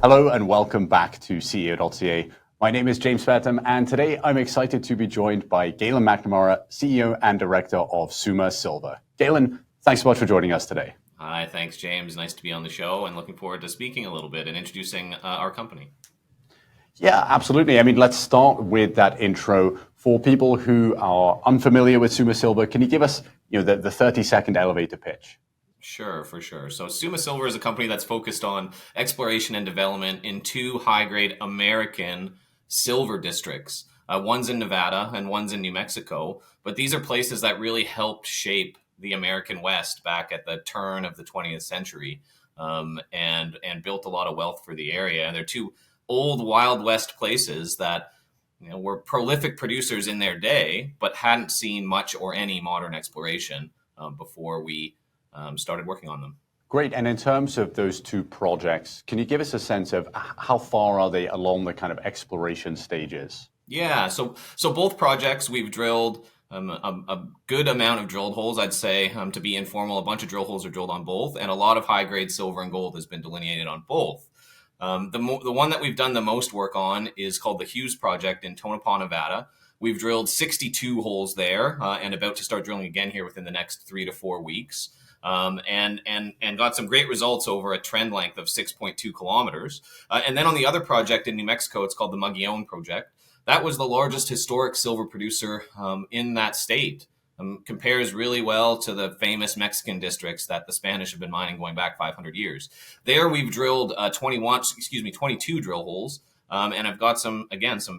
Hello and welcome back to CEO.CA. My name is James Fatham, and today I'm excited to be joined by Galen McNamara, CEO and Director of Summa Silver. Galen, thanks so much for joining us today. Hi, thanks, James. Nice to be on the show and looking forward to speaking a little bit and introducing our company. Yeah, absolutely. I mean, let's start with that intro. For people who are unfamiliar with Summa Silver, can you give us the 30-second elevator pitch? Sure, for sure. So Summa Silver is a company that's focused on exploration and development in two high-grade American silver districts. One's in Nevada and one's in New Mexico. But these are places that really helped shape the American West back at the turn of the 20th century and built a lot of wealth for the area. And they're two old Wild West places that were prolific producers in their day, but hadn't seen much or any modern exploration before we started working on them. Great. And in terms of those two projects, can you give us a sense of how far are they along the kind of exploration stages? Yeah, so both projects we've drilled a good amount of drilled holes. I'd say, to be informal, a bunch of drill holes are drilled on both, and a lot of high-grade silver and gold has been delineated on both. The one that we've done the most work on is called the Hughes Project in Tonopah, Nevada. We've drilled 62 holes there and about to start drilling again here within the next 3 to 4 weeks. And got some great results over a trend length of 6.2 kilometers. And then on the other project in New Mexico, it's called the Mogollon Project. That was the largest historic silver producer in that state. Compares really well to the famous Mexican districts that the Spanish have been mining going back 500 years. There we've drilled 22 drill holes. And I've got some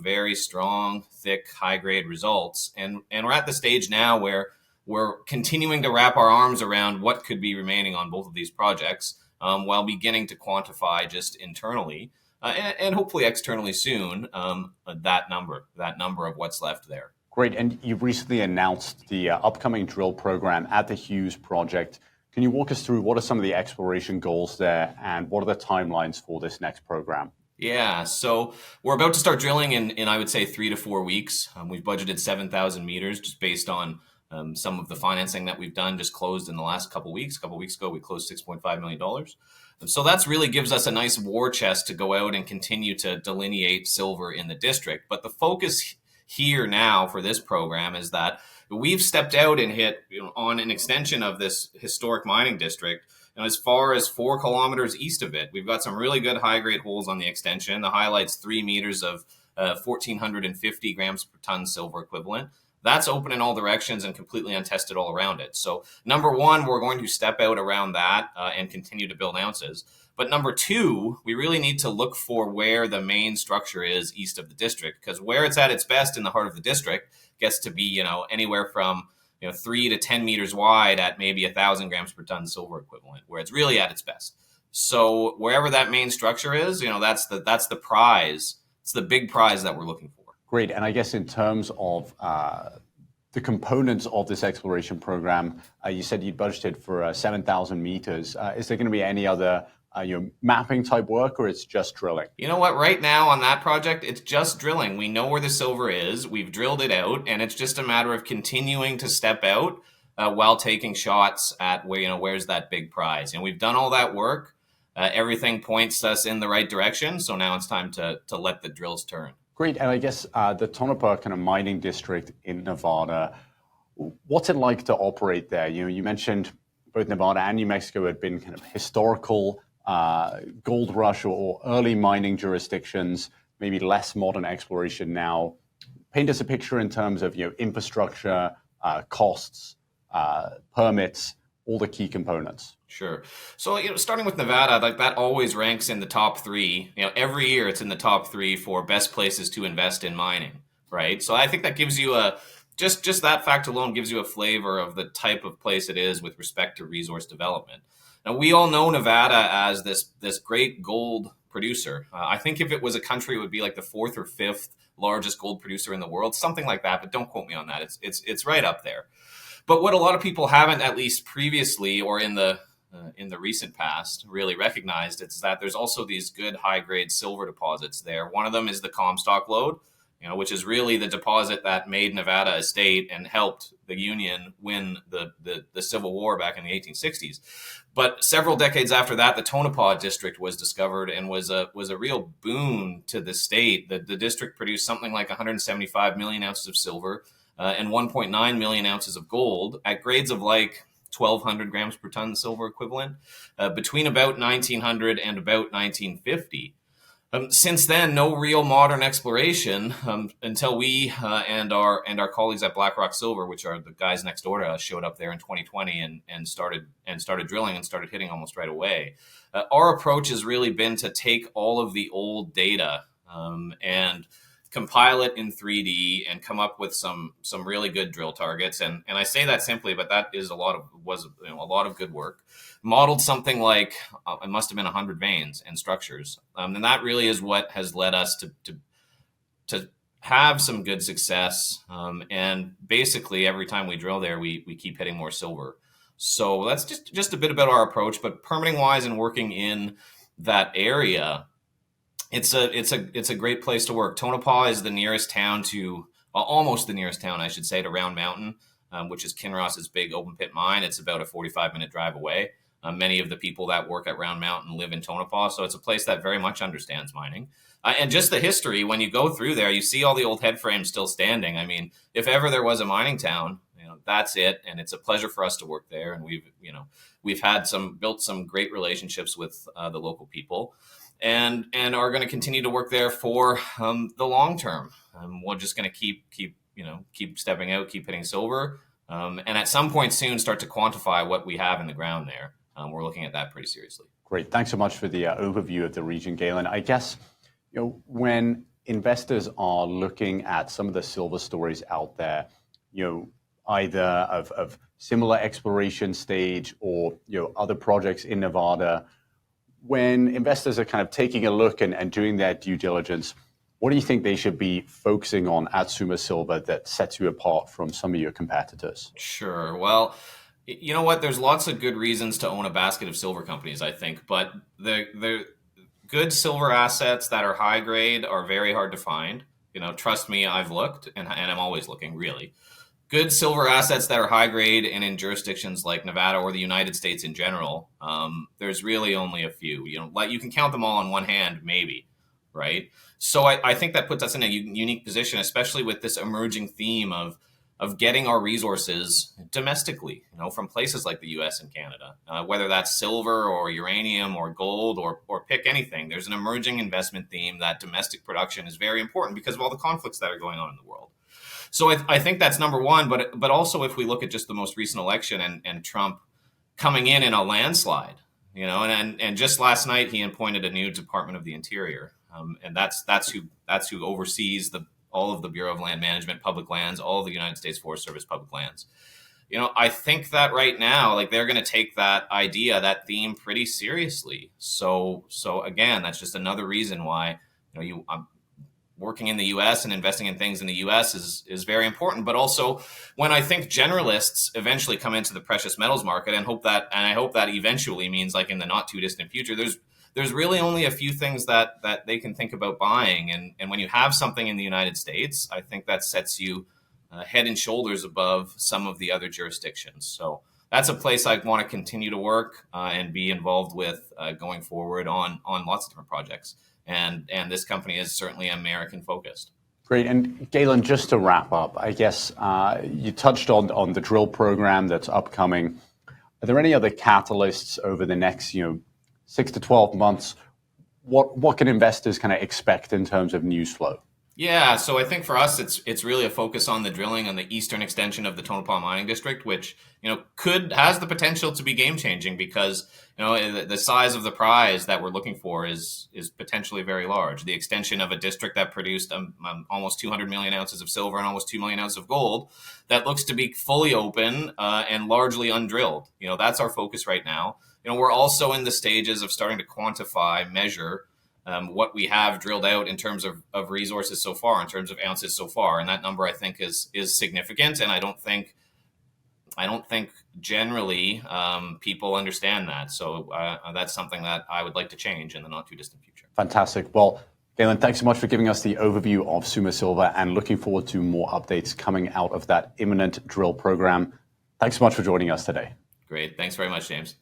very strong, thick, high-grade results. And we're at the stage now where we're continuing to wrap our arms around what could be remaining on both of these projects while beginning to quantify just internally and hopefully externally soon that number of what's left there. Great. And you've recently announced the upcoming drill program at the Hughes Project. Can you walk us through what are some of the exploration goals there and what are the timelines for this next program? Yeah, so we're about to start drilling in I would say 3 to 4 weeks. We've budgeted 7,000 meters just based on some of the financing that we've done just closed in the last couple weeks. A couple weeks ago, we closed $6.5 million. So that's really gives us a nice war chest to go out and continue to delineate silver in the district. But the focus here now for this program is that we've stepped out and hit on an extension of this historic mining district as far as 4 kilometers east of it. We've got some really good high-grade holes on the extension. The highlight's 3 meters of 1,450 grams per ton silver equivalent. That's open in all directions and completely untested all around it. So number one, we're going to step out around that and continue to build ounces. But number two, we really need to look for where the main structure is east of the district, because where it's at its best in the heart of the district gets to be, anywhere from 3 to 10 meters wide at maybe 1,000 grams per ton silver equivalent, where it's really at its best. So wherever that main structure is, that's the prize. It's the big prize that we're looking for. Great. And I guess in terms of the components of this exploration program, you said you'd budgeted for 7,000 meters. Is there going to be any other mapping type work, or it's just drilling? You know what? Right now on that project, it's just drilling. We know where the silver is. We've drilled it out, and it's just a matter of continuing to step out while taking shots at where's that big prize. And we've done all that work. Everything points us in the right direction. So now it's time to let the drills turn. Great. And I guess the Tonopah kind of mining district in Nevada, what's it like to operate there? You mentioned both Nevada and New Mexico had been kind of historical gold rush or early mining jurisdictions, maybe less modern exploration now. Paint us a picture in terms of infrastructure, costs, permits, all the key components. Sure. So, starting with Nevada, that always ranks in the top 3. Every year it's in the top 3 for best places to invest in mining, right? So I think that gives you just that fact alone gives you a flavor of the type of place it is with respect to resource development. Now, we all know Nevada as this great gold producer. I think if it was a country, it would be like the 4th or 5th largest gold producer in the world, something like that, but don't quote me on that. It's right up there. But what a lot of people haven't, at least previously or in the recent past, really recognized is that there's also these good high-grade silver deposits there. One of them is the Comstock lode. which is really the deposit that made Nevada a state and helped the Union win the Civil War back in the 1860s. But several decades after that, the Tonopah district was discovered and was a real boon to the state. The district produced something like 175 million ounces of silver and 1.9 million ounces of gold at grades of like 1,200 grams per ton silver equivalent between about 1900 and about 1950. Since then, no real modern exploration until we and our colleagues at BlackRock Silver, which are the guys next door to us, showed up there in 2020 and started drilling and started hitting almost right away. Our approach has really been to take all of the old data and compile it in 3D and come up with some really good drill targets. And I say that simply, but that is a lot of good work. Modeled something like it must have been 100 veins and structures, and that really is what has led us to have some good success. And basically, every time we drill there, we keep hitting more silver. So that's just a bit about our approach. But permitting wise and working in that area, it's a great place to work. Tonopah is the nearest town to almost the nearest town, I should say, to Round Mountain, which is Kinross's big open pit mine. It's about a 45-minute drive away. Many of the people that work at Round Mountain live in Tonopah, so it's a place that very much understands mining. And just the history, when you go through there, you see all the old head frames still standing. I mean, if ever there was a mining town, that's it. And it's a pleasure for us to work there. And we've built some great relationships with the local people, and are going to continue to work there for the long term. We're just going to keep stepping out, keep hitting silver, and at some point soon start to quantify what we have in the ground there. We're looking at that pretty seriously. Great. Thanks so much for the overview of the region, Galen. I guess, when investors are looking at some of the silver stories out there, either of similar exploration stage or, other projects in Nevada, when investors are kind of taking a look and doing their due diligence, what do you think they should be focusing on at Summa Silver that sets you apart from some of your competitors? Sure. Well, you know what? There's lots of good reasons to own a basket of silver companies, I think, but the good silver assets that are high grade are very hard to find. Trust me, I've looked, and I'm always looking, really. Good silver assets that are high grade and in jurisdictions like Nevada or the United States in general, there's really only a few. You can count them all on one hand, maybe, right? So I think that puts us in a unique position, especially with this emerging theme of getting our resources domestically, from places like the U.S. and Canada, whether that's silver or uranium or gold or pick anything. There's an emerging investment theme that domestic production is very important because of all the conflicts that are going on in the world. So I think that's number one. But also, if we look at just the most recent election and Trump coming in a landslide, and just last night he appointed a new Department of the Interior, and that's who oversees all of the Bureau of Land Management, public lands, all of the United States Forest Service public lands. I think that right now, they're going to take that idea, that theme pretty seriously. So again, that's just another reason why, working in the U.S. and investing in things in the U.S. is very important. But also, when I think generalists eventually come into the precious metals market, and I hope that eventually means in the not too distant future, there's really only a few things that they can think about buying. And when you have something in the United States, I think that sets you head and shoulders above some of the other jurisdictions. So that's a place I want to continue to work and be involved with going forward on lots of different projects. And this company is certainly American focused. Great. And Galen, just to wrap up, I guess you touched on the drill program that's upcoming. Are there any other catalysts over the next 6 to 12 months? What can investors kind of expect in terms of news flow? Yeah, so I think for us, it's really a focus on the drilling on the eastern extension of the Tonopah mining district, which has the potential to be game changing because the size of the prize that we're looking for is potentially very large. The extension of a district that produced almost 200 million ounces of silver and almost 2 million ounces of gold that looks to be fully open and largely undrilled. That's our focus right now. We're also in the stages of starting to quantify, measure what we have drilled out in terms of resources so far, in terms of ounces so far, and that number I think is significant. And I don't think generally people understand that. So that's something that I would like to change in the not too distant future. Fantastic. Well, Galen, thanks so much for giving us the overview of Summa Silver and looking forward to more updates coming out of that imminent drill program. Thanks so much for joining us today. Great. Thanks very much, James.